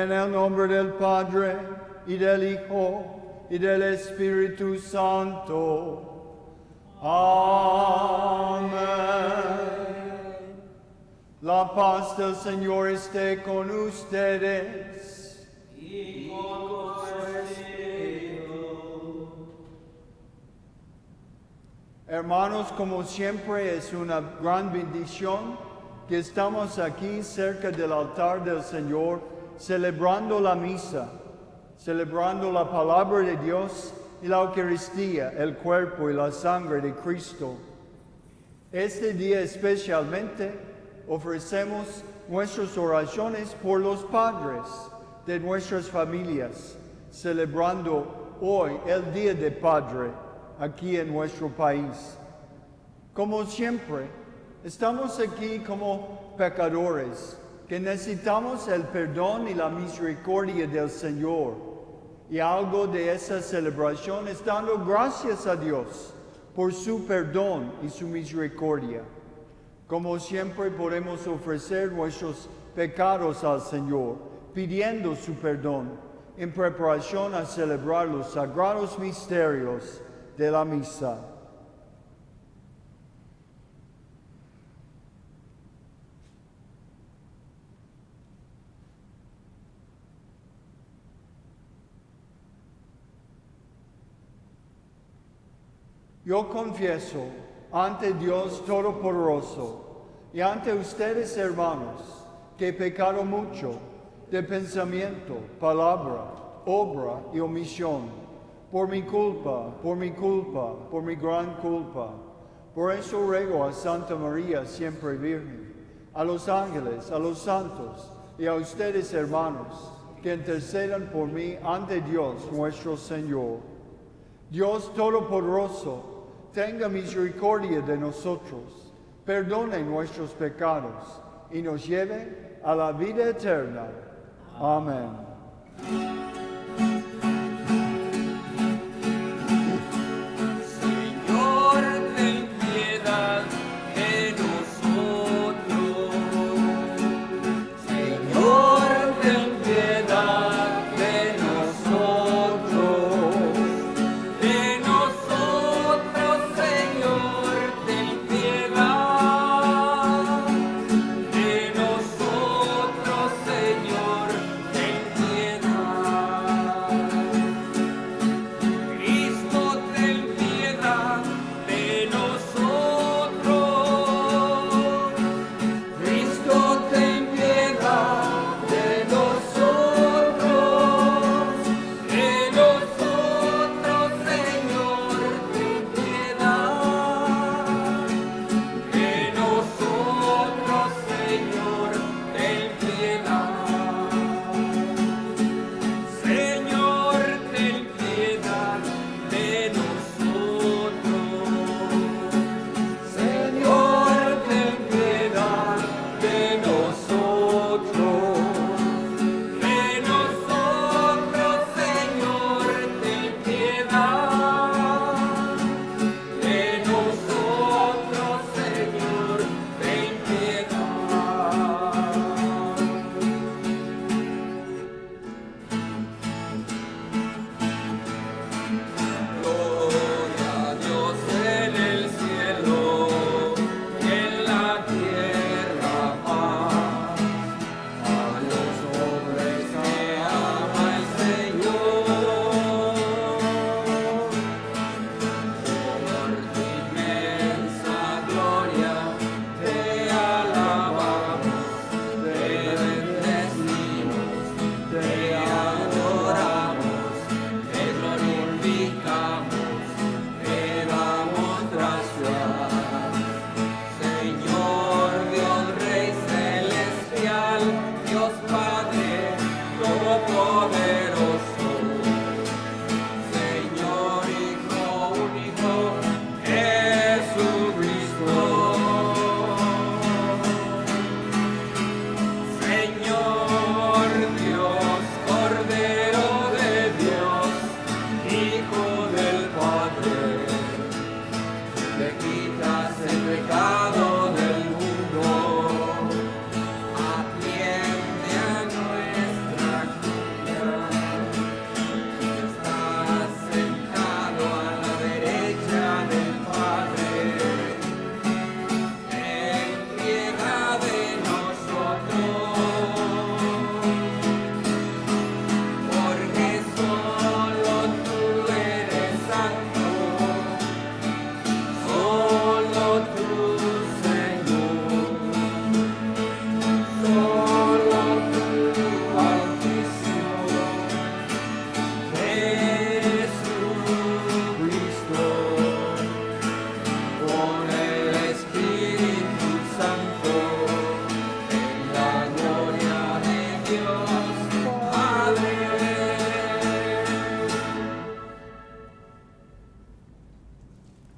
En el nombre del Padre, y del Hijo, y del Espíritu Santo. Amén. La paz del Señor esté con ustedes. Y con tu espíritu. Hermanos, como siempre es una gran bendición que estamos aquí cerca del altar del Señor, celebrando la misa, celebrando la palabra de Dios y la Eucaristía, el cuerpo y la sangre de Cristo. Este día especialmente ofrecemos nuestras oraciones por los padres de nuestras familias, celebrando hoy el Día del Padre aquí en nuestro país. Como siempre, estamos aquí como pecadores que necesitamos el perdón y la misericordia del Señor. Y algo de esa celebración es dando gracias a Dios por su perdón y su misericordia. Como siempre podemos ofrecer nuestros pecados al Señor, pidiendo su perdón en preparación a celebrar los sagrados misterios de la misa. Yo confieso ante Dios Todopoderoso y ante ustedes, hermanos, que he pecado mucho de pensamiento, palabra, obra y omisión, por mi culpa, por mi gran culpa. Por eso ruego a Santa María, siempre Virgen, a los ángeles, a los santos y a ustedes, hermanos, que intercedan por mí ante Dios nuestro Señor. Dios Todopoderoso, tenga misericordia de nosotros, perdone nuestros pecados y nos lleve a la vida eterna. Amén.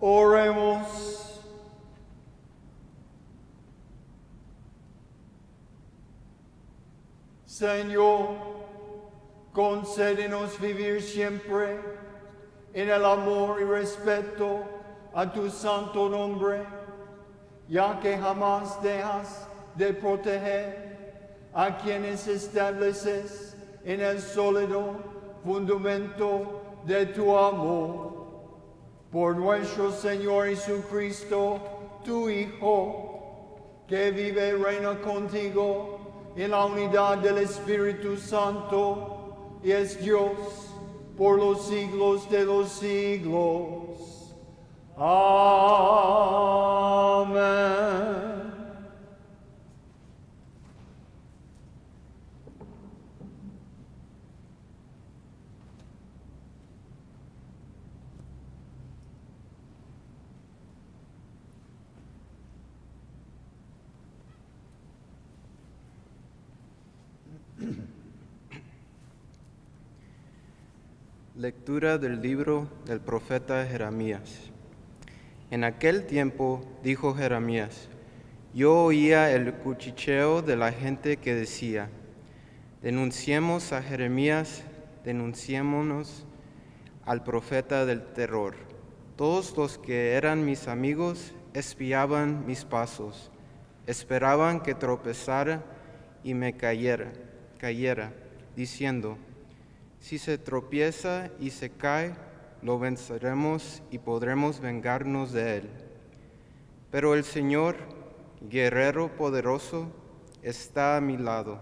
Oremos. Señor, concédenos vivir siempre en el amor y respeto a tu santo nombre, ya que jamás dejas de proteger a quienes estableces en el sólido fundamento de tu amor. Por nuestro Señor Jesucristo, tu Hijo, que vive y reina contigo en la unidad del Espíritu Santo, y es Dios por los siglos de los siglos. Amén. Lectura del libro del profeta Jeremías. En aquel tiempo dijo Jeremías: yo oía el cuchicheo de la gente que decía: denunciemos a Jeremías, denunciémonos al profeta del terror. Todos los que eran mis amigos espiaban mis pasos, esperaban que tropezara y me cayera, diciendo: si se tropieza y se cae, lo venceremos y podremos vengarnos de él. Pero el Señor, guerrero poderoso, está a mi lado.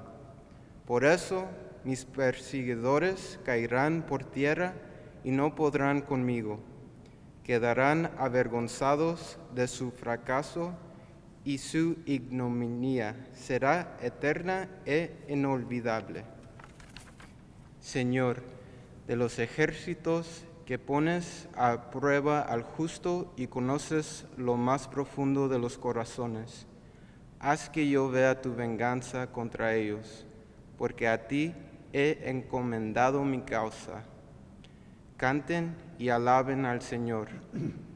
Por eso mis perseguidores caerán por tierra y no podrán conmigo. Quedarán avergonzados de su fracaso y su ignominia será eterna e inolvidable. Señor, de los ejércitos, que pones a prueba al justo y conoces lo más profundo de los corazones, haz que yo vea tu venganza contra ellos, porque a ti he encomendado mi causa. Canten y alaben al Señor,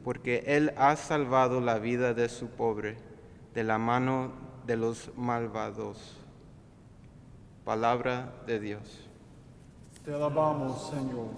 porque Él ha salvado la vida de su pobre, de la mano de los malvados. Palabra de Dios. Te alabamos, Señor.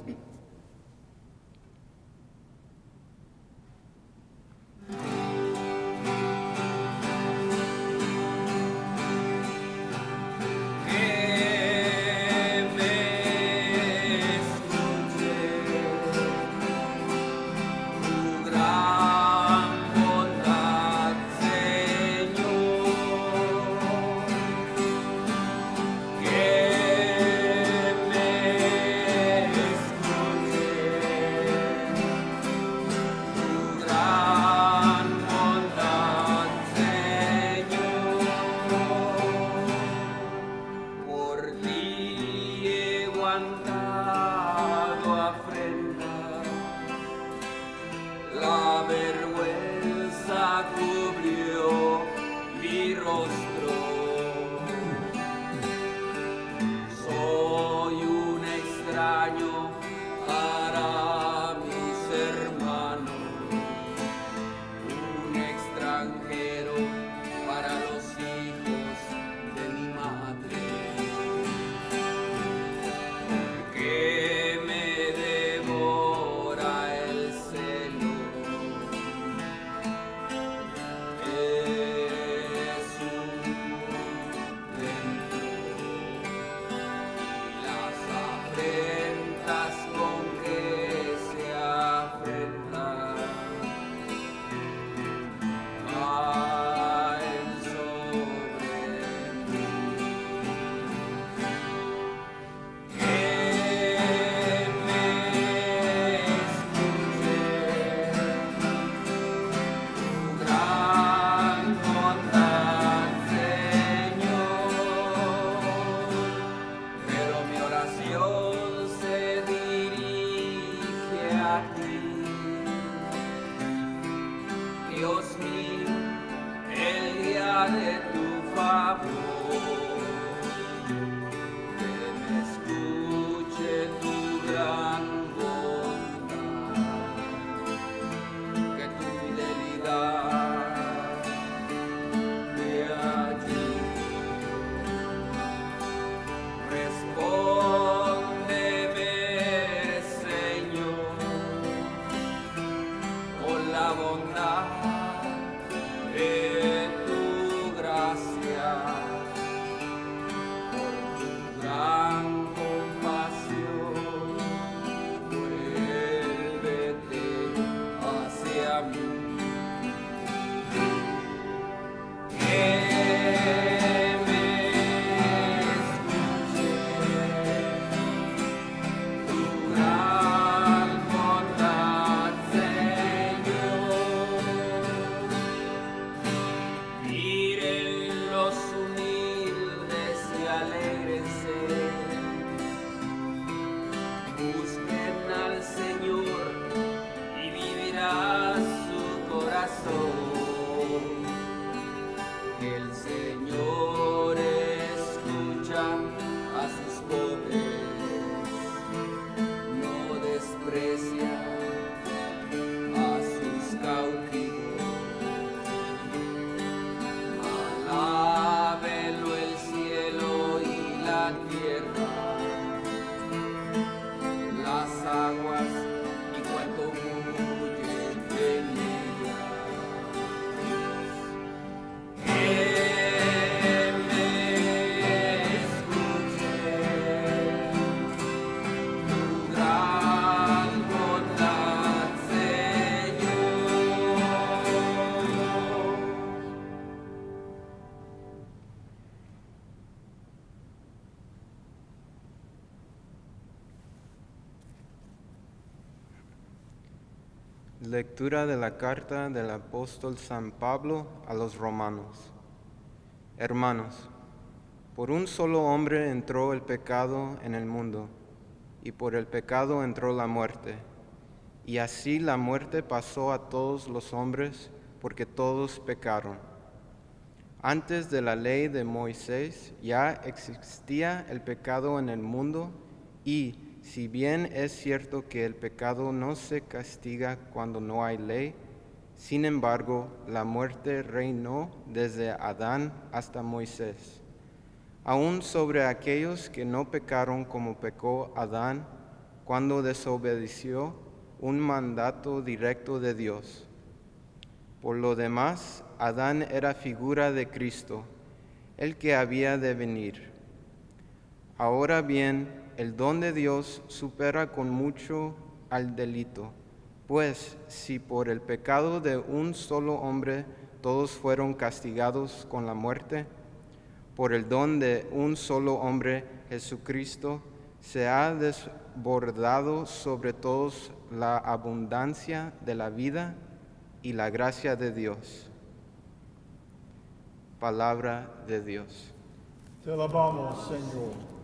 Que tu bondad de tu gracia, por tu gran compasión, vuélvete hacia mí. El Señor escucha a sus pobres, no desprecia a sus cautivos. Alábelo el cielo y la tierra, las aguas y cuanto fluye en ellas. Lectura de la carta del apóstol San Pablo a los romanos. Hermanos, por un solo hombre entró el pecado en el mundo, y por el pecado entró la muerte. Y así la muerte pasó a todos los hombres, porque todos pecaron. Antes de la ley de Moisés ya existía el pecado en el mundo, y si bien es cierto que el pecado no se castiga cuando no hay ley, sin embargo, la muerte reinó desde Adán hasta Moisés, aún sobre aquellos que no pecaron como pecó Adán cuando desobedeció un mandato directo de Dios. Por lo demás, Adán era figura de Cristo, el que había de venir. Ahora bien, el don de Dios supera con mucho al delito, pues si por el pecado de un solo hombre todos fueron castigados con la muerte, por el don de un solo hombre, Jesucristo, se ha desbordado sobre todos la abundancia de la vida y la gracia de Dios. Palabra de Dios. Te alabamos, Señor.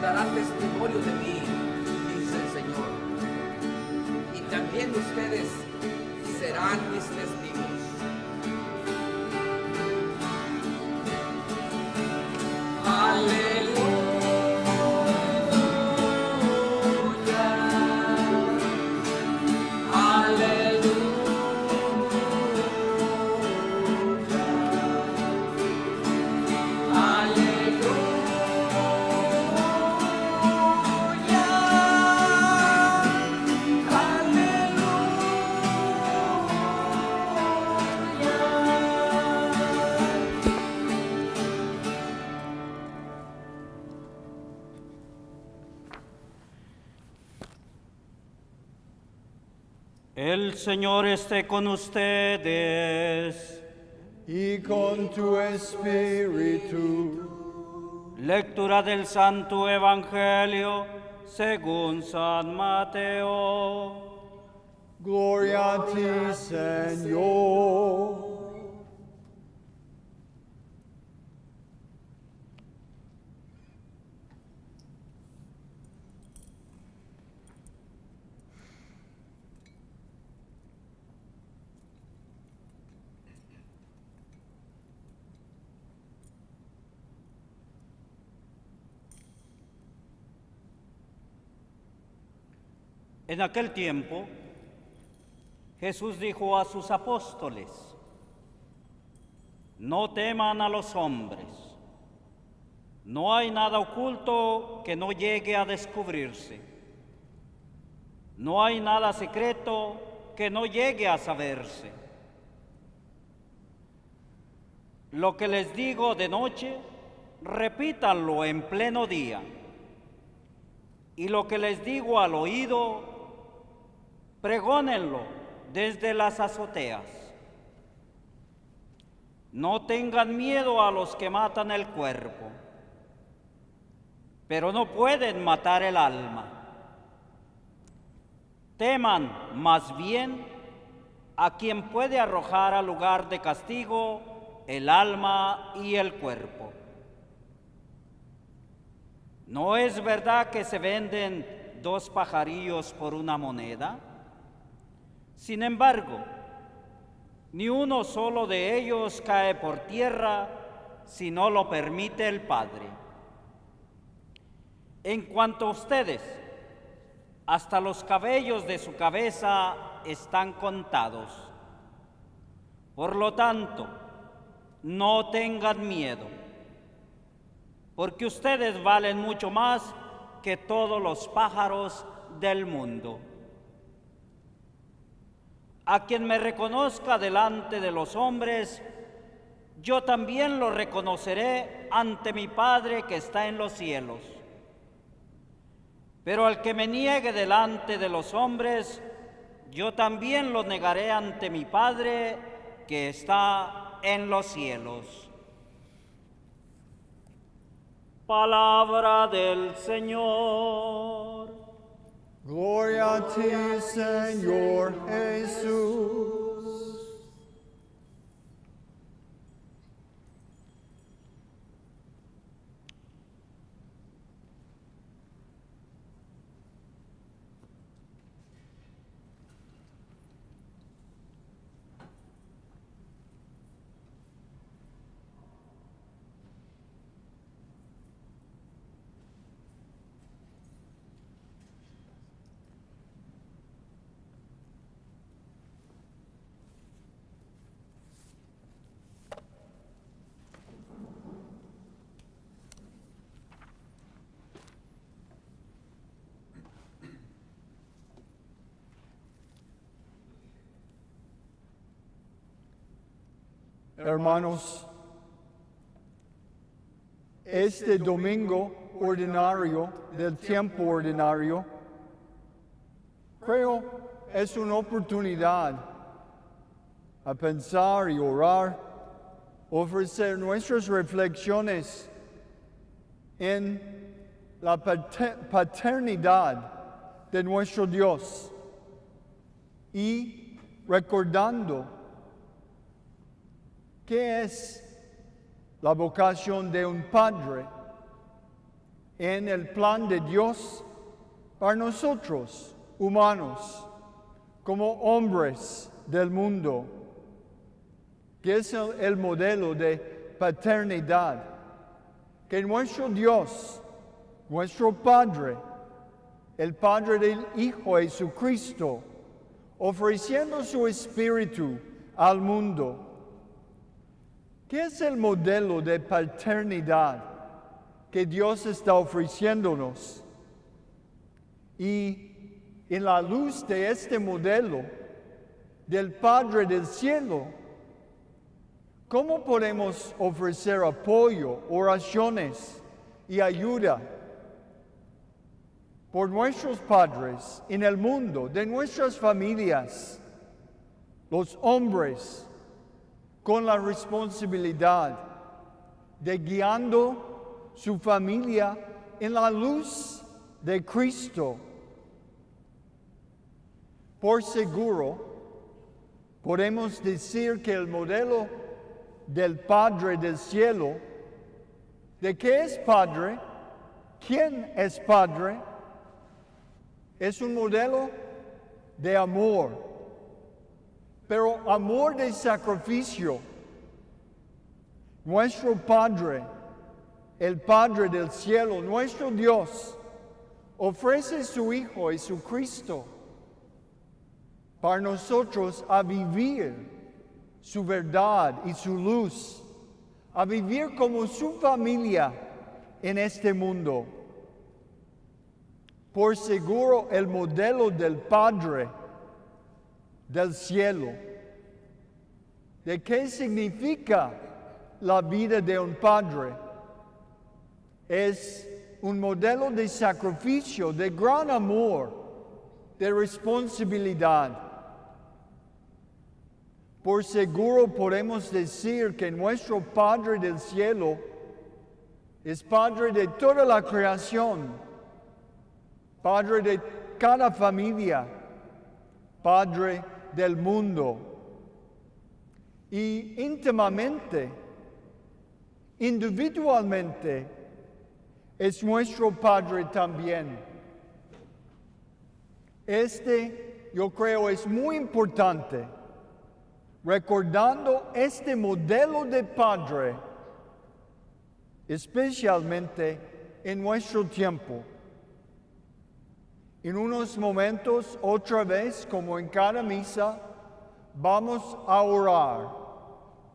Dará testimonio de mí, dice el Señor, y también ustedes serán mis testigos. Aleluya, aleluya, aleluya. El Señor esté con ustedes. y con tu espíritu. Lectura del Santo Evangelio según San Mateo. Gloria a ti, Señor. En aquel tiempo, Jesús dijo a sus apóstoles: no teman a los hombres. No hay nada oculto que no llegue a descubrirse. No hay nada secreto que no llegue a saberse. Lo que les digo de noche, repítanlo en pleno día. Y lo que les digo al oído, pregónenlo desde las azoteas. No tengan miedo a los que matan el cuerpo, pero no pueden matar el alma. Teman más bien a quien puede arrojar al lugar de castigo el alma y el cuerpo. ¿No es verdad que se venden 2 pajarillos por una moneda? Sin embargo, ni uno solo de ellos cae por tierra si no lo permite el Padre. En cuanto a ustedes, hasta los cabellos de su cabeza están contados. Por lo tanto, no tengan miedo, porque ustedes valen mucho más que todos los pájaros del mundo. A quien me reconozca delante de los hombres, yo también lo reconoceré ante mi Padre que está en los cielos. Pero al que me niegue delante de los hombres, yo también lo negaré ante mi Padre que está en los cielos. Palabra del Señor. Gloria a ti, Señor Jesús. Hermanos, este domingo ordinario del tiempo ordinario, creo es una oportunidad a pensar y orar, ofrecer nuestras reflexiones en la paternidad de nuestro Dios y recordando ¿qué es la vocación de un padre en el plan de Dios para nosotros, humanos, como hombres del mundo? ¿Qué es el modelo de paternidad que nuestro Dios, nuestro Padre, el Padre del Hijo Jesucristo, ofreciendo su Espíritu al mundo? ¿Qué es el modelo de paternidad que Dios está ofreciéndonos? Y en la luz de este modelo del Padre del Cielo, ¿cómo podemos ofrecer apoyo, oraciones y ayuda por nuestros padres en el mundo, de nuestras familias, los hombres con la responsabilidad de guiando su familia en la luz de Cristo. Por seguro, podemos decir que el modelo del Padre del Cielo, ¿de qué es Padre? ¿Quién es Padre? Es un modelo de amor, pero amor de sacrificio. Nuestro Padre, el Padre del Cielo, nuestro Dios, ofrece su Hijo Jesucristo para nosotros a vivir su verdad y su luz, a vivir como su familia en este mundo. Por seguro, el modelo del Padre del cielo. ¿De qué significa la vida de un padre? Es un modelo de sacrificio, de gran amor, de responsabilidad. Por seguro podemos decir que nuestro Padre del cielo es Padre de toda la creación, Padre de cada familia, Padre del mundo. Y íntimamente, individualmente, es nuestro Padre también. Yo creo, es muy importante, recordando este modelo de Padre, especialmente en nuestro tiempo. En unos momentos, otra vez, como en cada misa, vamos a orar.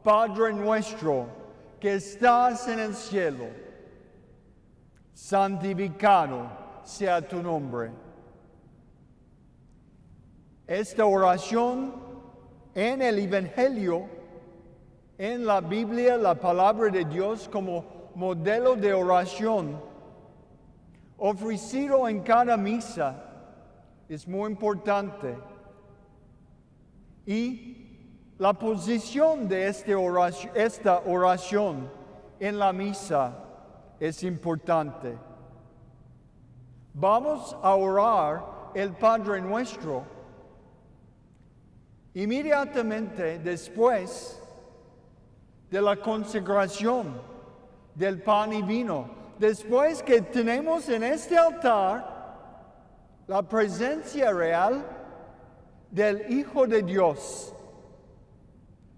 Padre nuestro, que estás en el cielo, santificado sea tu nombre. Esta oración en el Evangelio, en la Biblia, la palabra de Dios como modelo de oración, ofrecido en cada misa, es muy importante. Y la posición de esta oración en la misa es importante. Vamos a orar el Padre Nuestro inmediatamente después de la consagración del pan y vino, después que tenemos en este altar la presencia real del Hijo de Dios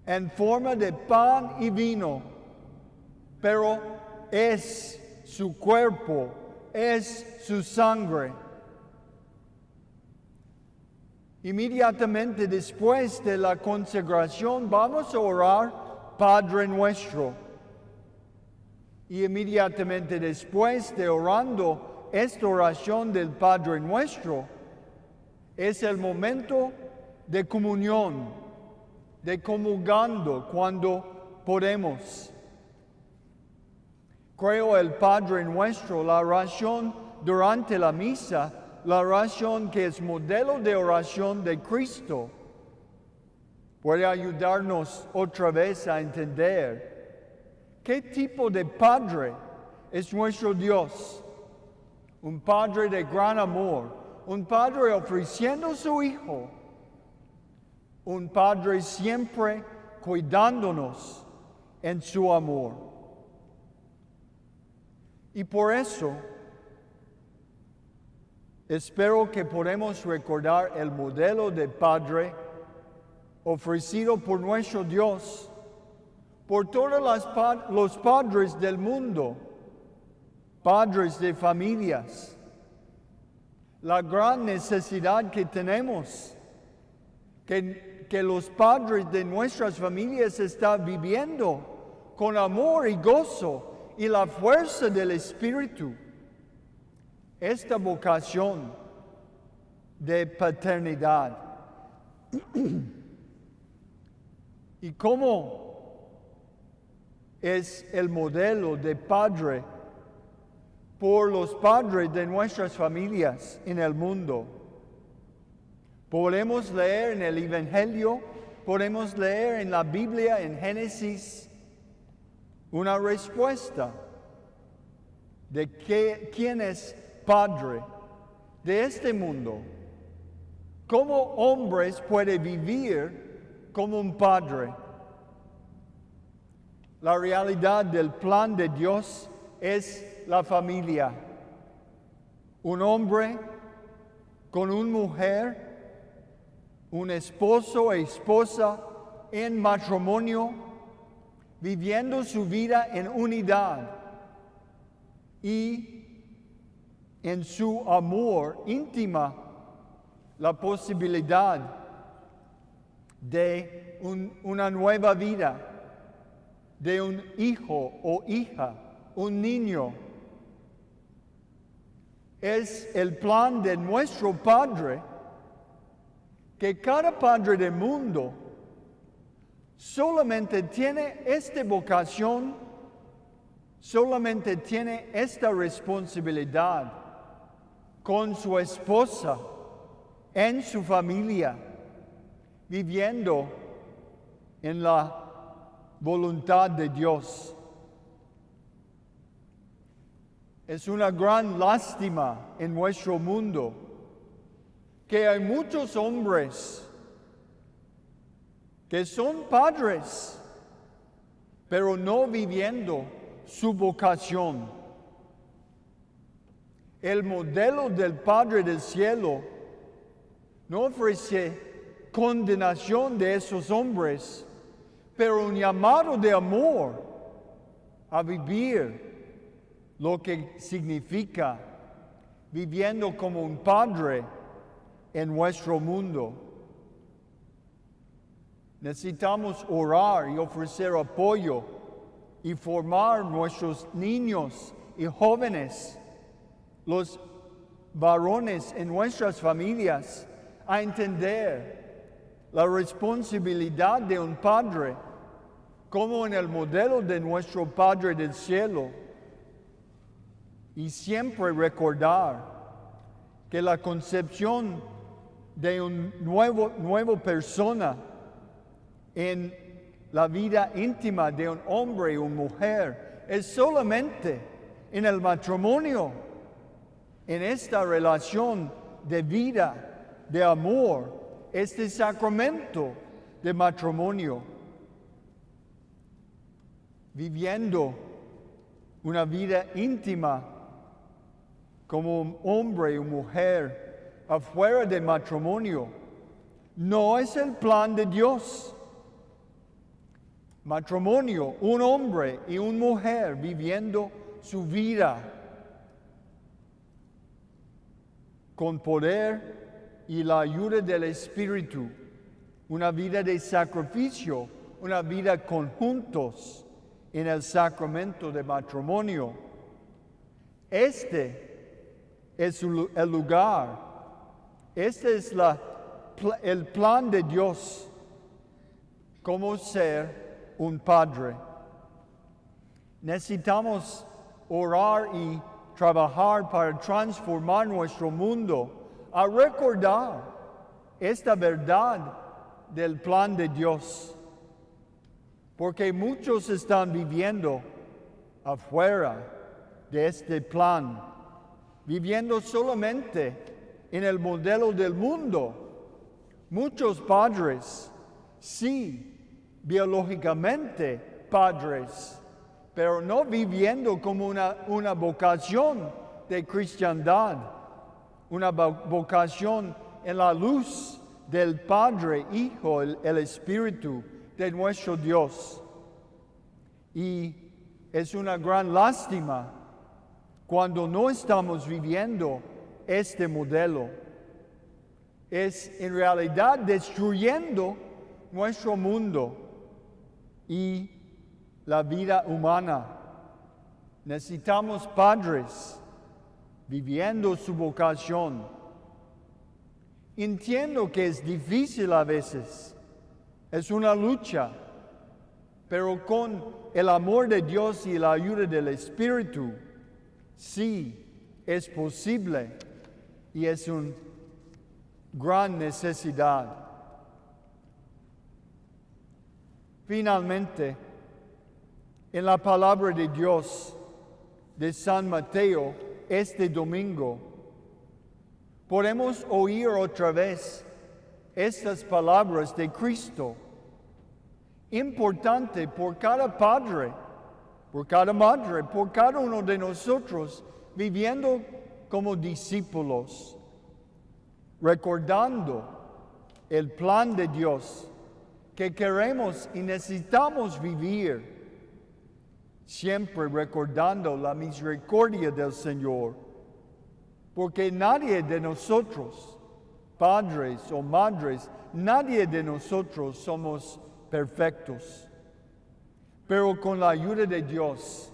en forma de pan y vino, pero es su cuerpo, es su sangre. Inmediatamente después de la consagración vamos a orar Padre Nuestro. Y inmediatamente después de orando esta oración del Padre Nuestro, es el momento de comunión, de comulgando cuando podemos. Creo el Padre Nuestro, la oración durante la misa, la oración que es modelo de oración de Cristo, puede ayudarnos otra vez a entender qué tipo de Padre es nuestro Dios. Un Padre de gran amor, un Padre ofreciendo su Hijo, un Padre siempre cuidándonos en su amor. Y por eso, espero que podamos recordar el modelo de Padre ofrecido por nuestro Dios, por todos los padres del mundo, padres de familias. La gran necesidad que tenemos, que los padres de nuestras familias están viviendo con amor y gozo y la fuerza del Espíritu. Esta vocación de paternidad. ¿Y cómo es el modelo de padre por los padres de nuestras familias en el mundo? Podemos leer en el Evangelio, podemos leer en la Biblia, en Génesis, una respuesta de quién es Padre de este mundo. ¿Cómo hombres pueden vivir como un Padre? La realidad del plan de Dios es la familia. Un hombre con una mujer, un esposo e esposa en matrimonio, viviendo su vida en unidad y en su amor íntima, la posibilidad de una nueva vida, de un hijo o hija, un niño. Es el plan de nuestro Padre, que cada padre del mundo solamente tiene esta vocación, solamente tiene esta responsabilidad con su esposa, en su familia, viviendo en la voluntad de Dios. Es una gran lástima en nuestro mundo que hay muchos hombres que son padres, pero no viviendo su vocación. El modelo del Padre del Cielo no ofrece condenación de esos hombres, pero un llamado de amor a vivir lo que significa viviendo como un padre en nuestro mundo. Necesitamos orar y ofrecer apoyo y formar nuestros niños y jóvenes, los varones en nuestras familias, a entender la responsabilidad de un padre, como en el modelo de nuestro Padre del Cielo, y siempre recordar que la concepción de un nuevo persona en la vida íntima de un hombre y una mujer es solamente en el matrimonio, en esta relación de vida, de amor, este sacramento de matrimonio, viviendo una vida íntima como un hombre y mujer afuera del matrimonio, no es el plan de Dios. Matrimonio, un hombre y una mujer viviendo su vida con poder y la ayuda del Espíritu, una vida de sacrificio, una vida conjuntos en el sacramento de matrimonio. Este es el lugar, este es el plan de Dios, como ser un padre. Necesitamos orar y trabajar para transformar nuestro mundo, a recordar esta verdad del plan de Dios, porque muchos están viviendo afuera de este plan, viviendo solamente en el modelo del mundo. Muchos padres, sí, biológicamente padres, pero no viviendo como una vocación de cristiandad, una vocación en la luz del Padre, Hijo, el Espíritu de nuestro Dios. Y es una gran lástima cuando no estamos viviendo este modelo. Es en realidad destruyendo nuestro mundo y la vida humana. Necesitamos padres viviendo su vocación. Entiendo que es difícil a veces, es una lucha, pero con el amor de Dios y la ayuda del Espíritu, sí, es posible y es una gran necesidad. Finalmente, en la palabra de Dios de San Mateo este domingo, podemos oír otra vez estas palabras de Cristo, importante por cada padre, por cada madre, por cada uno de nosotros, viviendo como discípulos, recordando el plan de Dios que queremos y necesitamos vivir, siempre recordando la misericordia del Señor, porque nadie de nosotros, padres o madres, nadie de nosotros somos perfectos. Pero con la ayuda de Dios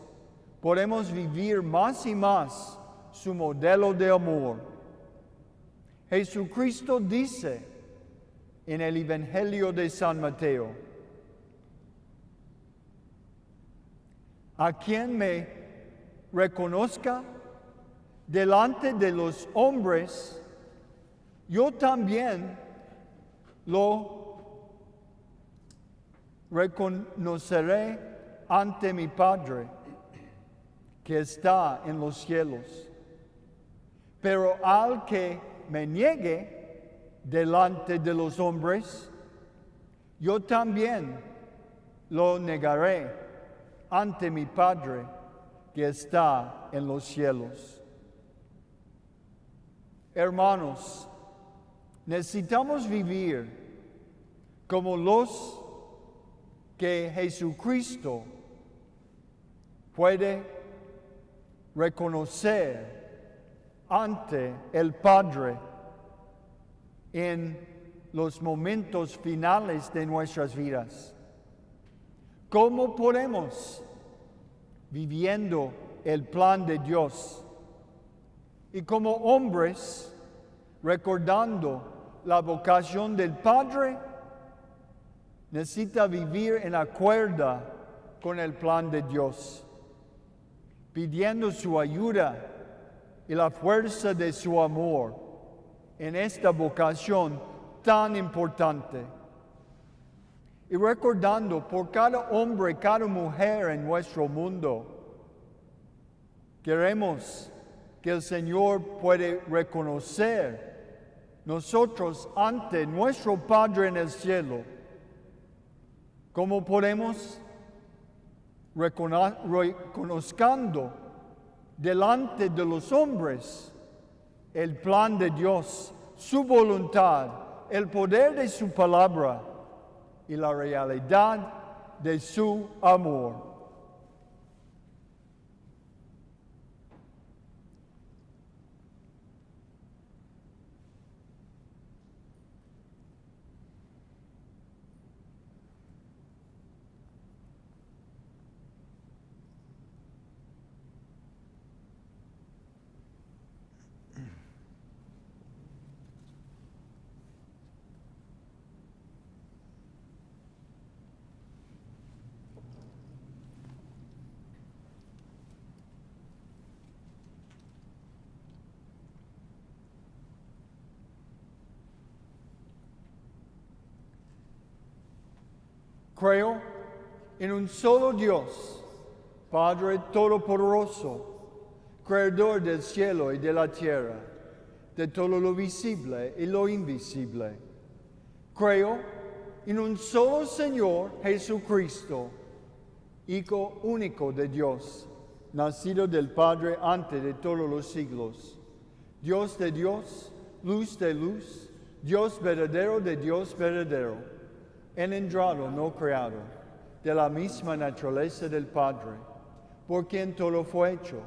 podemos vivir más y más su modelo de amor. Jesucristo dice en el Evangelio de San Mateo: a quien me reconozca delante de los hombres, yo también lo reconoceré ante mi Padre que está en los cielos. Pero al que me niegue delante de los hombres, yo también lo negaré ante mi Padre que está en los cielos. Hermanos, necesitamos vivir como los que Jesucristo puede reconocer ante el Padre en los momentos finales de nuestras vidas. ¿Cómo podemos, viviendo el plan de Dios y como hombres, recordando la vocación del Padre, necesita vivir en acuerdo con el plan de Dios, pidiendo su ayuda y la fuerza de su amor en esta vocación tan importante? Y recordando por cada hombre, cada mujer en nuestro mundo, queremos que el Señor puede reconocer nosotros ante nuestro Padre en el cielo. ¿Cómo podemos? Reconozcando delante de los hombres el plan de Dios, su voluntad, el poder de su palabra y la realidad de su amor. Creo en un solo Dios, Padre Todopoderoso, Creador del cielo y de la tierra, de todo lo visible y lo invisible. Creo en un solo Señor Jesucristo, Hijo único de Dios, nacido del Padre antes de todos los siglos, Dios de Dios, luz de luz, Dios verdadero de Dios verdadero, engendrado, no creado, de la misma naturaleza del Padre, por quien todo fue hecho,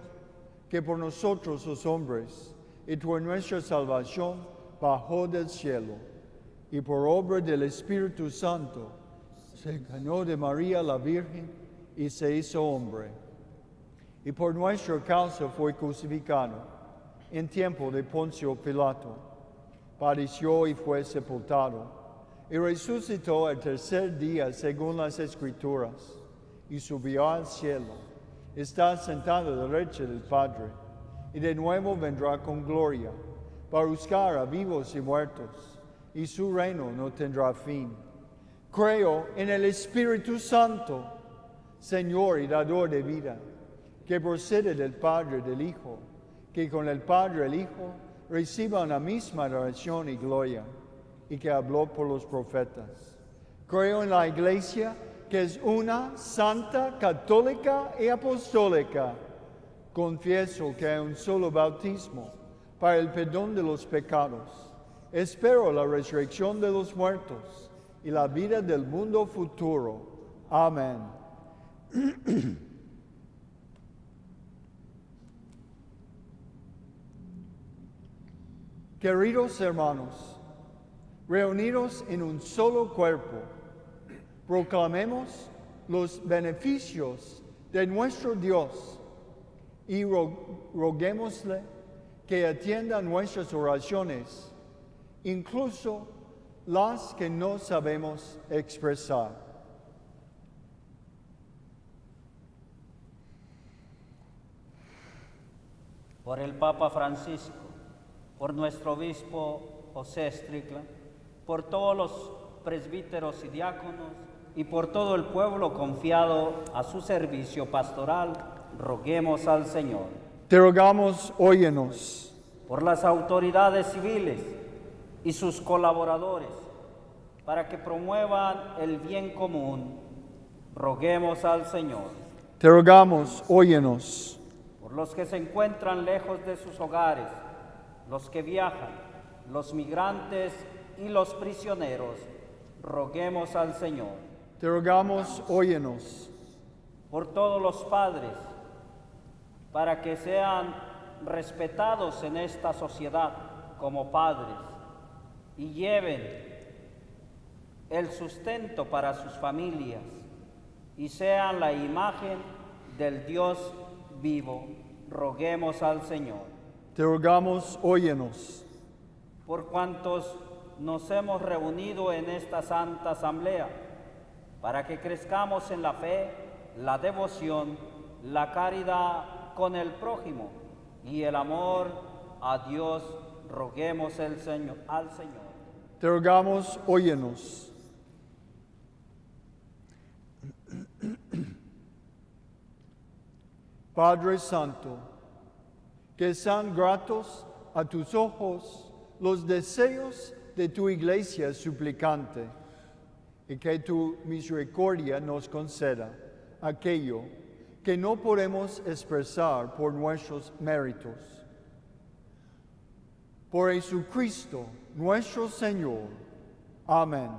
que por nosotros los hombres, y por nuestra salvación, bajó del cielo, y por obra del Espíritu Santo, se encarnó de María la Virgen, y se hizo hombre. Y por nuestra causa fue crucificado, en tiempo de Poncio Pilato, padeció y fue sepultado, y resucitó el tercer día según las Escrituras, y subió al cielo. Está sentado a la derecha del Padre, y de nuevo vendrá con gloria, para juzgar a vivos y muertos, y su reino no tendrá fin. Creo en el Espíritu Santo, Señor y dador de vida, que procede del Padre y del Hijo, que con el Padre y el Hijo reciba una misma adoración y gloria, y que habló por los profetas. Creo en la Iglesia, que es una, santa, católica y apostólica. Confieso que hay un solo bautismo para el perdón de los pecados. Espero la resurrección de los muertos y la vida del mundo futuro. Amén. Queridos hermanos, reunidos en un solo cuerpo, proclamemos los beneficios de nuestro Dios y roguémosle que atienda nuestras oraciones, incluso las que no sabemos expresar. Por el Papa Francisco, por nuestro obispo José Strickland, por todos los presbíteros y diáconos y por todo el pueblo confiado a su servicio pastoral, roguemos al Señor. Te rogamos, óyenos. Por las autoridades civiles y sus colaboradores, para que promuevan el bien común, roguemos al Señor. Te rogamos, óyenos. Por los que se encuentran lejos de sus hogares, los que viajan, los migrantes y los prisioneros, roguemos al Señor. Te rogamos, óyenos. Por todos los padres, para que sean respetados en esta sociedad como padres y lleven el sustento para sus familias y sean la imagen del Dios vivo, roguemos al Señor. Te rogamos, óyenos. Por cuantos nos hemos reunido en esta santa asamblea, para que crezcamos en la fe, la devoción, la caridad con el prójimo y el amor a Dios, roguemos al Señor. Te rogamos, óyenos. Padre Santo, que sean gratos a tus ojos los deseos de tu iglesia suplicante, y que tu misericordia nos conceda aquello que no podemos expresar por nuestros méritos. Por Jesucristo, nuestro Señor. Amén.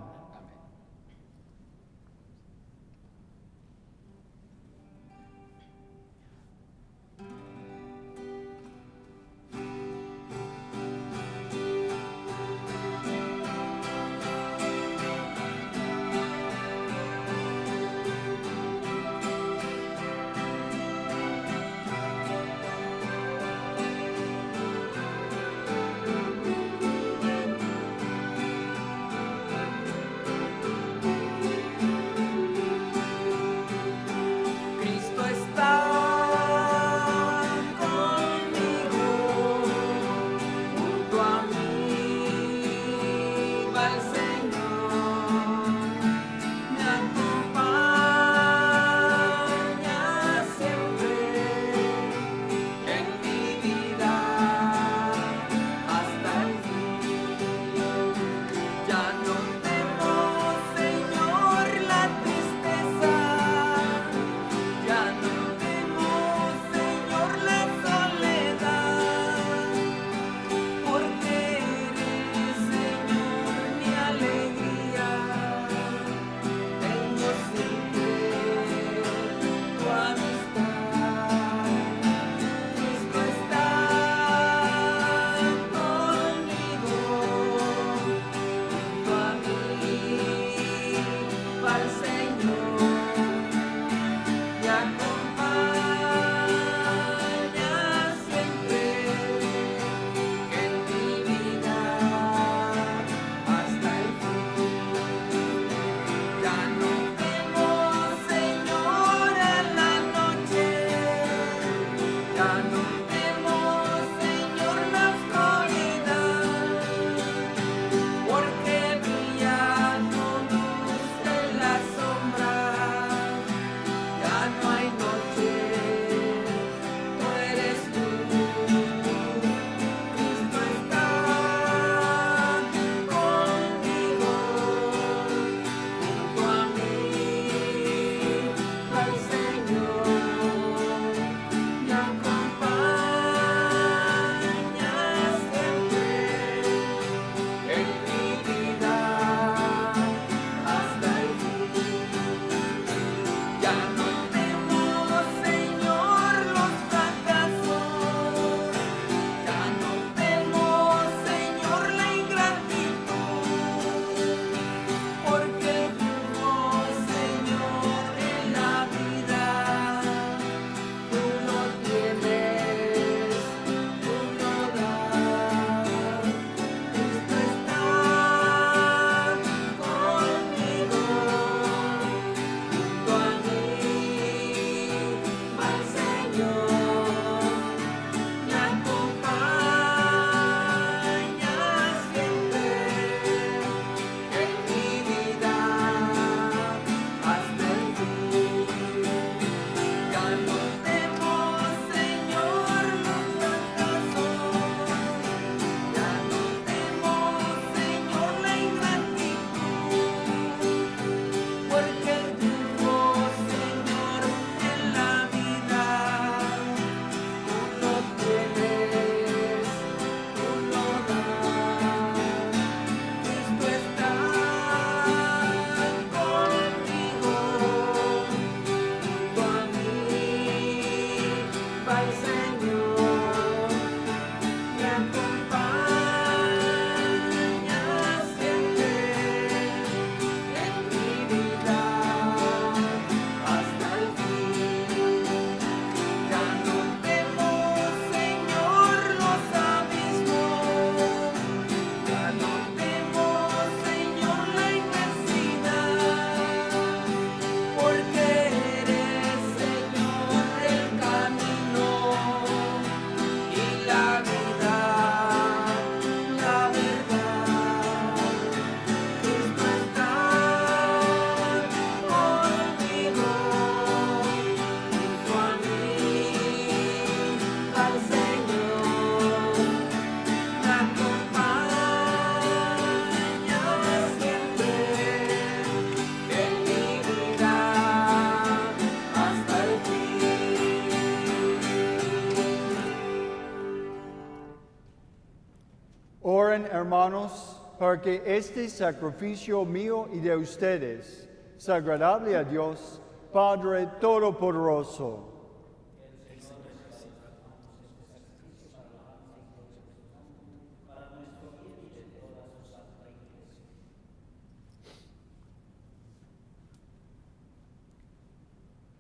para que este sacrificio mío y de ustedes sea agradable a Dios, Padre Todopoderoso.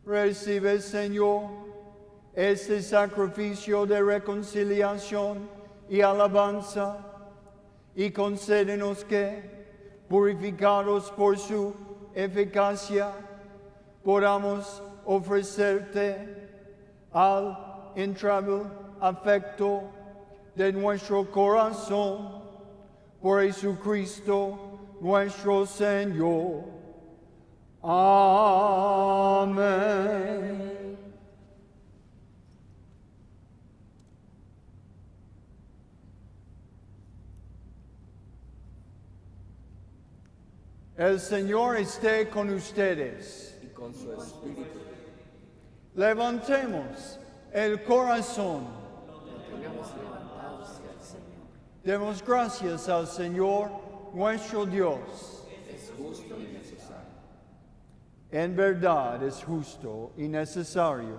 Recibe, Señor, este sacrificio de reconciliación y alabanza, y concédenos que, purificados por su eficacia, podamos ofrecerte al entrañable afecto de nuestro corazón por Jesucristo nuestro Señor. Amén. El Señor esté con ustedes. Y con su espíritu. Levantemos el corazón. Pongamos levantados hacia el Señor. Demos gracias al Señor nuestro Dios. Es justo y necesario. En verdad es justo y necesario.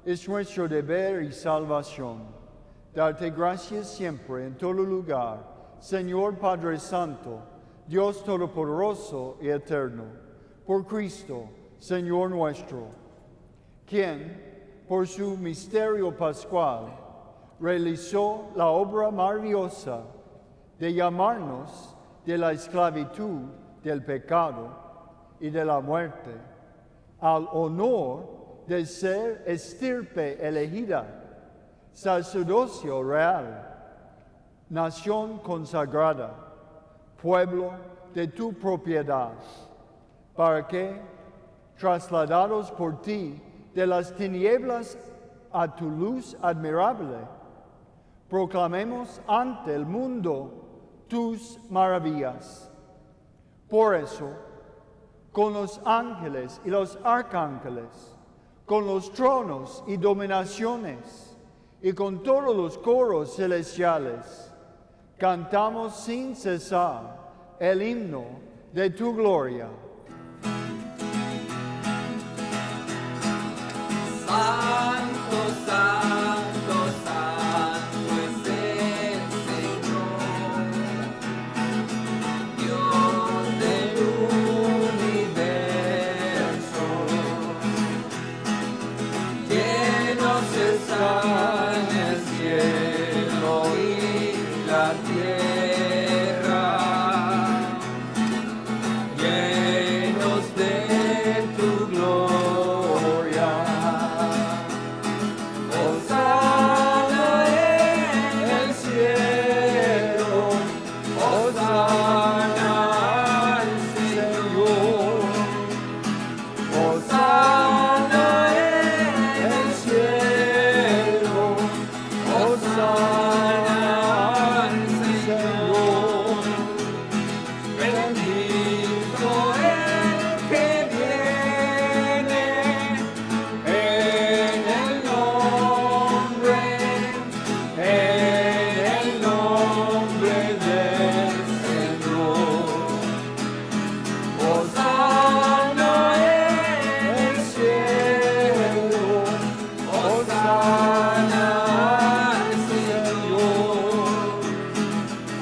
Es nuestro deber y salvación. Darte gracias siempre en todo lugar, Señor Padre Santo, Dios Todopoderoso y Eterno, por Cristo, Señor nuestro, quien, por su misterio pascual, realizó la obra maravillosa de llamarnos de la esclavitud del pecado y de la muerte, al honor de ser estirpe elegida, sacerdocio real, nación consagrada, pueblo de tu propiedad, para que, trasladados por ti de las tinieblas a tu luz admirable, proclamemos ante el mundo tus maravillas. Por eso, con los ángeles y los arcángeles, con los tronos y dominaciones, y con todos los coros celestiales, cantamos sin cesar el himno de tu gloria. Santo, santo, santo es el Señor, Dios del universo. Llenos están el cielo y la tierra, llenos de tu gloria. Hosana en el cielo, hosana al Señor. Hosana en el cielo, hosana al Señor. Bendito el que viene en el nombre del Señor. Hosana en el cielo, hosana al Señor.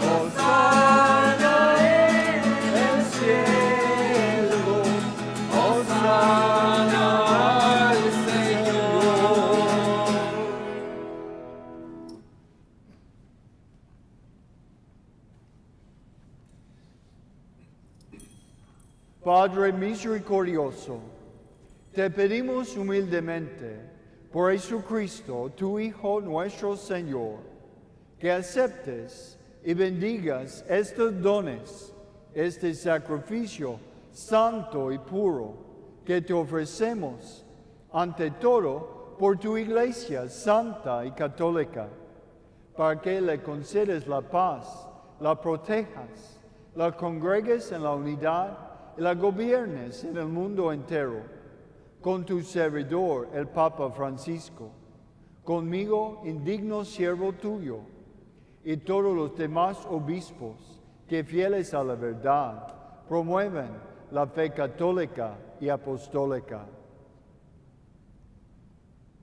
Hosana en el cielo, hosana al Señor. Padre misericordioso, te pedimos humildemente, por Jesucristo, tu Hijo nuestro Señor, que aceptes y bendigas estos dones, este sacrificio santo y puro que te ofrecemos, ante todo por tu Iglesia santa y católica, para que le concedes la paz, la protejas, la congregues en la unidad y la gobiernes en el mundo entero, con tu servidor, el Papa Francisco, conmigo, indigno siervo tuyo, y todos los demás obispos que fieles a la verdad promueven la fe católica y apostólica.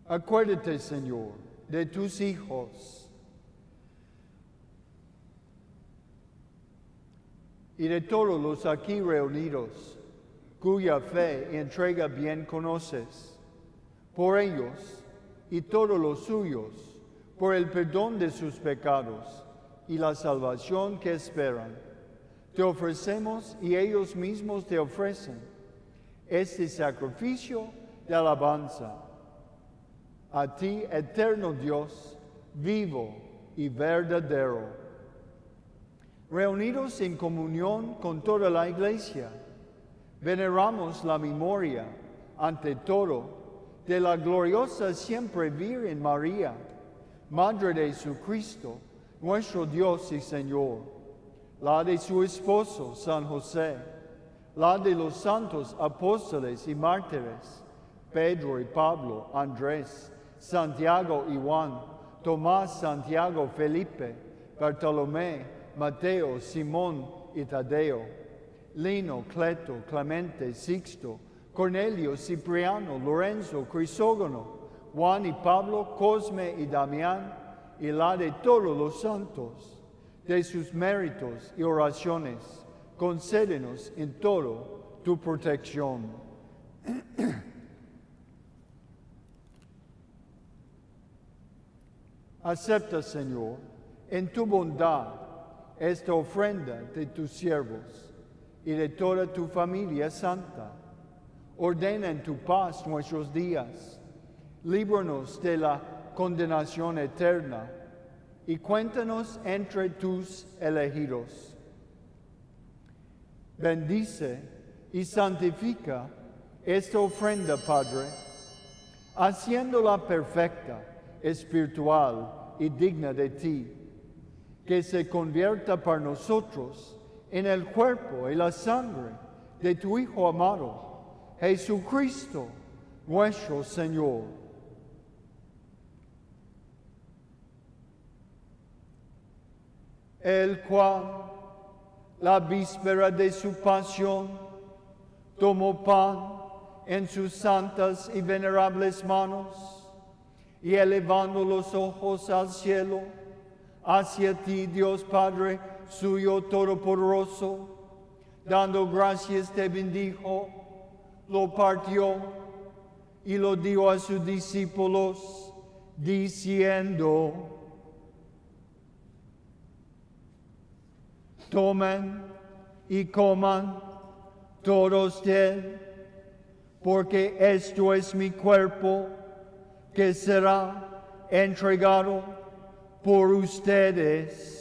Acuérdate, Señor, de tus hijos y de todos los aquí reunidos, cuya fe y entrega bien conoces. Por ellos y todos los suyos, por el perdón de sus pecados y la salvación que esperan, te ofrecemos y ellos mismos te ofrecen este sacrificio de alabanza. A ti, eterno Dios, vivo y verdadero. Reunidos en comunión con toda la Iglesia, veneramos la memoria, ante todo, de la gloriosa siempre Virgen María, Madre de Jesucristo, nuestro Dios y Señor, la de su esposo San José, la de los santos apóstoles y mártires, Pedro y Pablo, Andrés, Santiago y Juan, Tomás, Santiago, Felipe, Bartolomé, Mateo, Simón y Tadeo, Lino, Cleto, Clemente, Sixto, Cornelio, Cipriano, Lorenzo, Crisógono, Juan y Pablo, Cosme y Damián, y la de todos los santos, de sus méritos y oraciones, concédenos en todo tu protección. Acepta, Señor, en tu bondad esta ofrenda de tus siervos y de toda tu familia santa. Ordena en tu paz nuestros días, líbranos de la condenación eterna y cuéntanos entre tus elegidos. Bendice y santifica esta ofrenda, Padre, haciéndola perfecta, espiritual y digna de ti, que se convierta para nosotros en el cuerpo y la sangre de tu Hijo amado, Jesucristo, nuestro Señor. El cual, la víspera de su pasión, tomó pan en sus santas y venerables manos, y elevando los ojos al cielo, hacia ti, Dios Padre suyo todopoderoso, dando gracias te bendijo, lo partió y lo dio a sus discípulos, diciendo: tomen y coman todos de él, porque esto es mi cuerpo que será entregado por ustedes.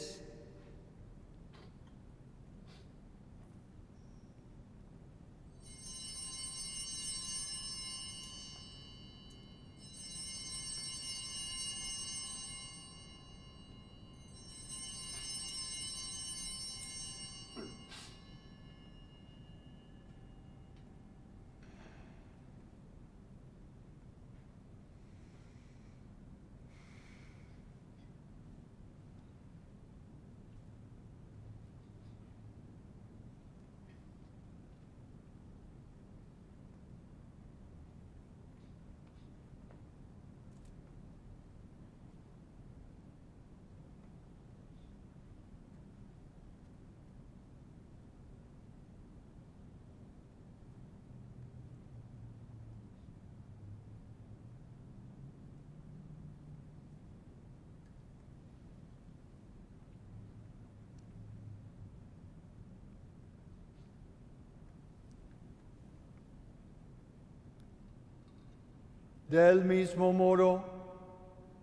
Del mismo modo,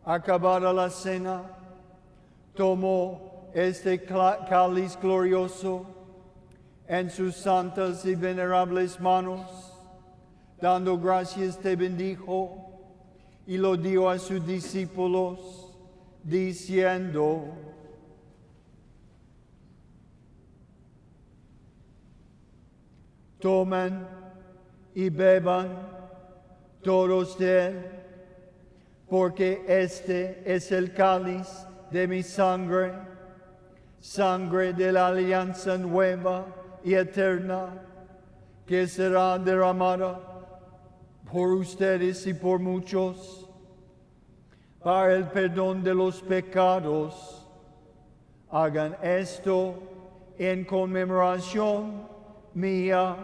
acabada la cena, tomó este cáliz glorioso en sus santas y venerables manos, dando gracias te bendijo y lo dio a sus discípulos, diciendo: tomen y beban todos de él, porque este es el cáliz de mi sangre, sangre de la alianza nueva y eterna, que será derramada por ustedes y por muchos, para el perdón de los pecados. Hagan esto en conmemoración mía.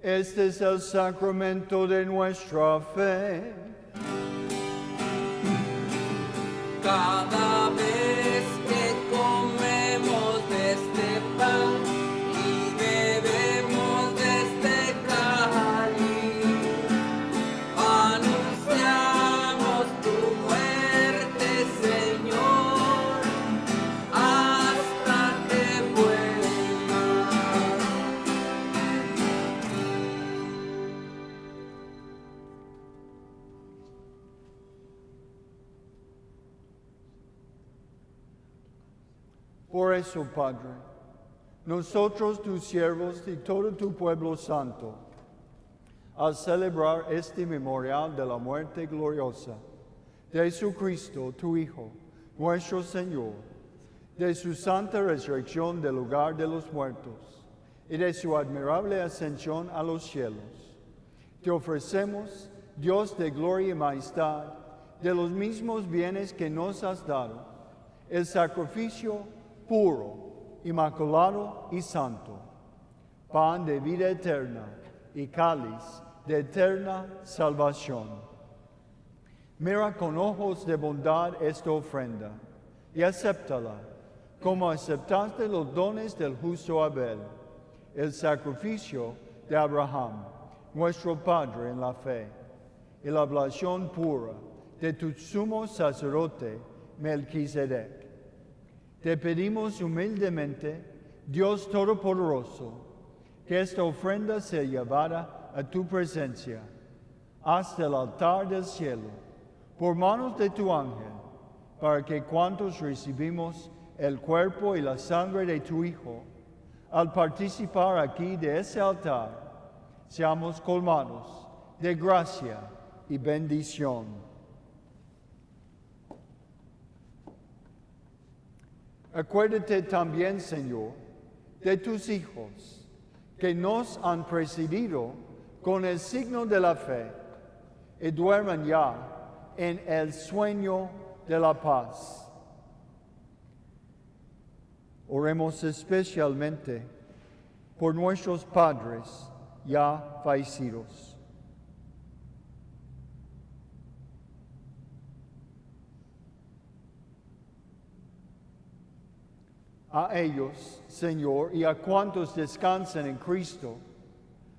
Este es el sacramento de nuestra fe. Cada vez que comemos de este pan y bebemos de este cáliz, anunciamos tu muerte, Señor, hasta que vuelvas. Por eso, Padre, nosotros, tus siervos y todo tu pueblo santo, al celebrar este memorial de la muerte gloriosa de Jesucristo, tu Hijo, nuestro Señor, de su santa resurrección del lugar de los muertos y de su admirable ascensión a los cielos, te ofrecemos, Dios de gloria y majestad, de los mismos bienes que nos has dado, el sacrificio puro, inmaculado y santo, pan de vida eterna y cáliz de eterna salvación. Mira con ojos de bondad esta ofrenda y acéptala, como aceptaste los dones del justo Abel, el sacrificio de Abraham, nuestro Padre en la fe, y la oblación pura de tu sumo sacerdote Melquisedec. Te pedimos humildemente, Dios Todopoderoso, que esta ofrenda sea llevada a tu presencia hasta el altar del cielo, por manos de tu ángel, para que cuantos recibimos el cuerpo y la sangre de tu Hijo, al participar aquí de ese altar, seamos colmados de gracia y bendición. Acuérdate también, Señor, de tus hijos que nos han precedido con el signo de la fe y duerman ya en el sueño de la paz. Oremos especialmente por nuestros padres ya fallecidos. A ellos, Señor, y a cuantos descansan en Cristo,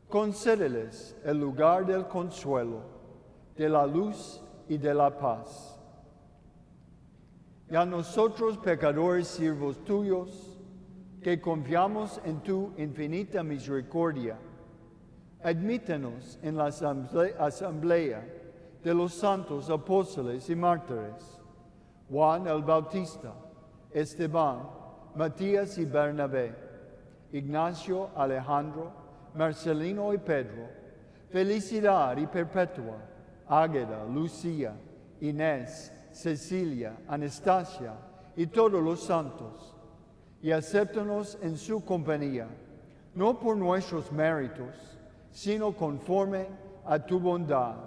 concédeles el lugar del consuelo, de la luz y de la paz. Y a nosotros, pecadores, siervos tuyos, que confiamos en tu infinita misericordia, admítenos en la asamblea de los santos apóstoles y mártires, Juan el Bautista, Esteban, Matías y Bernabé, Ignacio, Alejandro, Marcelino y Pedro, Felicidad y Perpetua, Águeda, Lucía, Inés, Cecilia, Anastasia y todos los santos, y acéptanos en su compañía, no por nuestros méritos, sino conforme a tu bondad,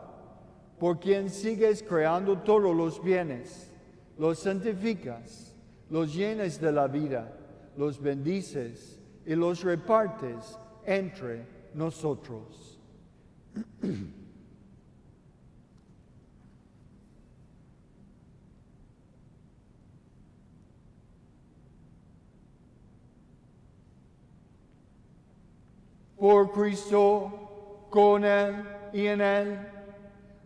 por quien sigues creando todos los bienes, los santificas, los llenas de la vida, los bendices y los repartes entre nosotros. Por Cristo, con Él y en Él,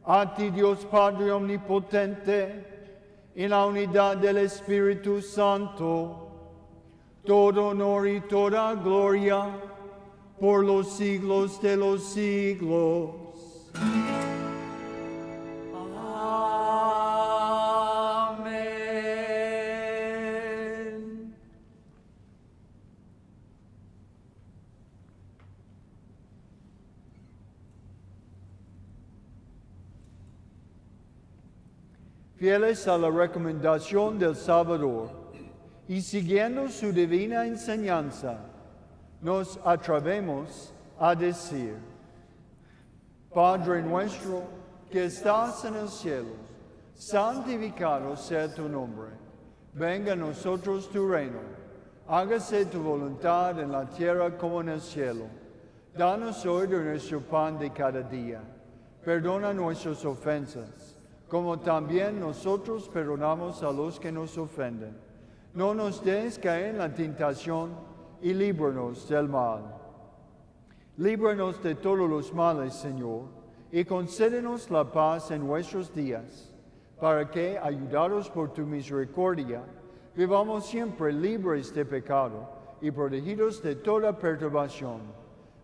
a ti Dios Padre Omnipotente, en la unidad del Espíritu Santo, todo honor y toda gloria por los siglos de los siglos. Amén. Fieles a la recomendación del Salvador y siguiendo su divina enseñanza, nos atrevemos a decir: Padre nuestro que estás en el cielo, santificado sea tu nombre. Venga a nosotros tu reino. Hágase tu voluntad en la tierra como en el cielo. Danos hoy de nuestro pan de cada día. Perdona nuestras ofensas, como también nosotros perdonamos a los que nos ofenden. No nos dejes caer en la tentación y líbranos del mal. Líbranos de todos los males, Señor, y concédenos la paz en nuestros días, para que, ayudados por tu misericordia, vivamos siempre libres de pecado y protegidos de toda perturbación,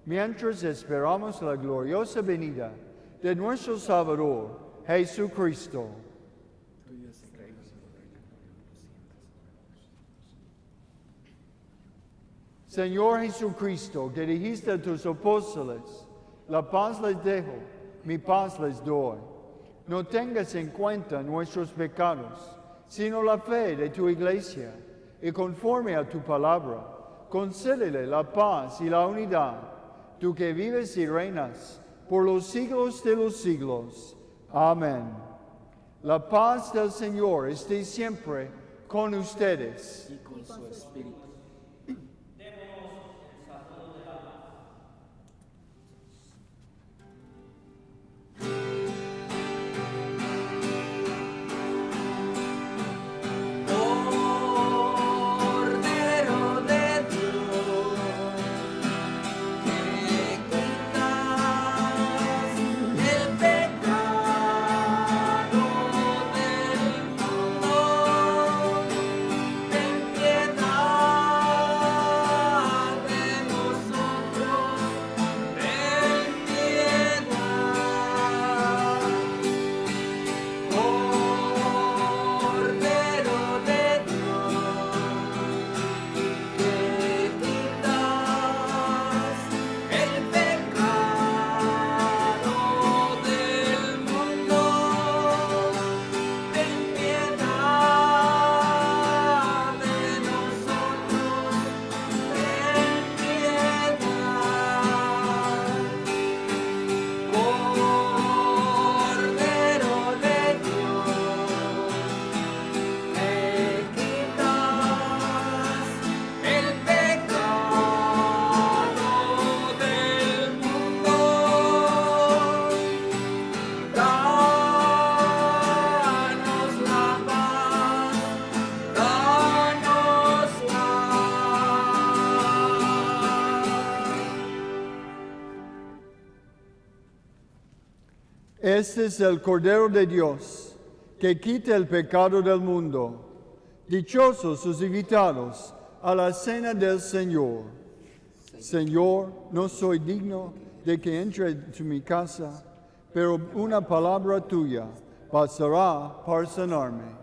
mientras esperamos la gloriosa venida de nuestro Salvador, Jesucristo. Señor Jesucristo, que dijiste a tus apóstoles, la paz les dejo, mi paz les doy. No tengas en cuenta nuestros pecados, sino la fe de tu iglesia, y conforme a tu palabra, concédele la paz y la unidad, tú que vives y reinas por los siglos de los siglos. Amén. La paz del Señor esté siempre con ustedes. Y con su espíritu. Cordero de Dios, que quitas el pecado del mundo, ten piedad de nosotros, ten piedad. Cordero de Dios, que quitas el pecado del mundo, ten piedad de nosotros, ten piedad. Cordero de Dios, que quitas el pecado del mundo, danos la paz, danosla. Este es el Cordero de Dios, que quita el pecado del mundo. Dichosos los invitados a la cena del Señor. Señor, no soy digno de que entre en mi casa, pero una palabra tuya bastará para sanarme.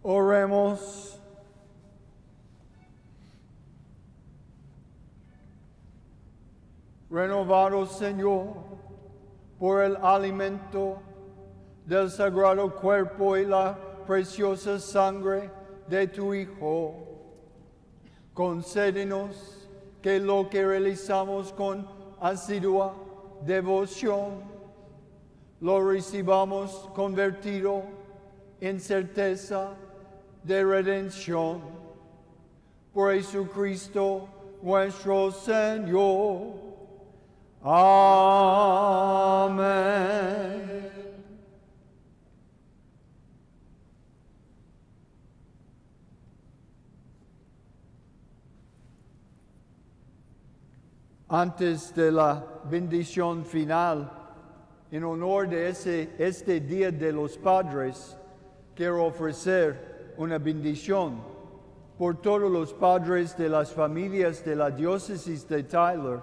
Oremos. Renovado, Señor, por el alimento del sagrado cuerpo y la preciosa sangre de tu Hijo, concédenos que lo que realizamos con asidua devoción lo recibamos convertido en certeza de redención. Por Jesucristo nuestro Señor. Amén. Antes de la bendición final, en honor de este Día de los Padres, quiero ofrecer una bendición por todos los padres de las familias de la diócesis de Tyler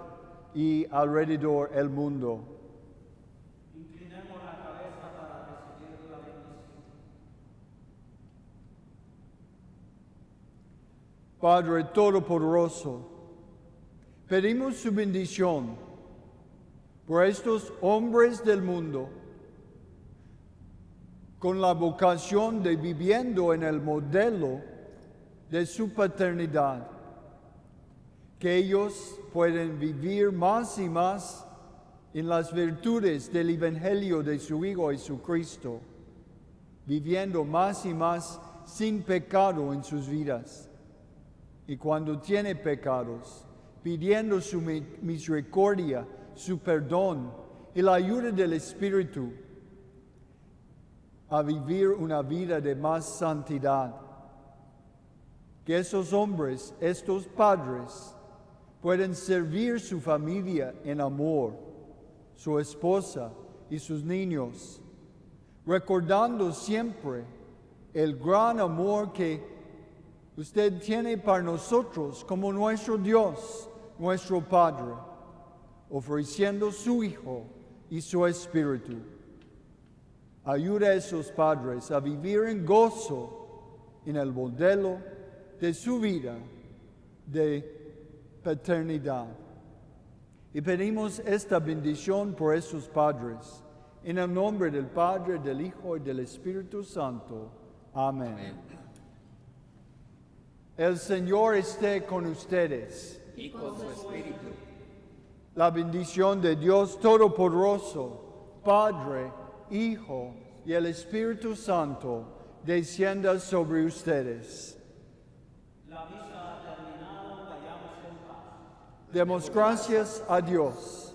y alrededor del mundo. Inclinemos la cabeza para recibir la bendición. Padre Todopoderoso, pedimos su bendición por estos hombres del mundo con la vocación de viviendo en el modelo de su paternidad, que ellos pueden vivir más y más en las virtudes del Evangelio de su Hijo Jesucristo, viviendo más y más sin pecado en sus vidas. Y cuando tiene pecados, pidiendo su misericordia, su perdón y la ayuda del Espíritu a vivir una vida de más santidad. Que esos hombres, estos padres, pueden servir su familia en amor, su esposa y sus niños, recordando siempre el gran amor que usted tiene para nosotros como nuestro Dios, nuestro Padre, ofreciendo su Hijo y su Espíritu. Ayuda a esos padres a vivir en gozo en el modelo de su vida de paternidad. Y pedimos esta bendición por esos padres, en el nombre del Padre, del Hijo y del Espíritu Santo. Amén. Amén. El Señor esté con ustedes. Y con su espíritu. La bendición de Dios Todopoderoso, Padre, Hijo y el Espíritu Santo, descienda sobre ustedes. La misa ha terminado, vayamos en paz. Demos gracias a Dios.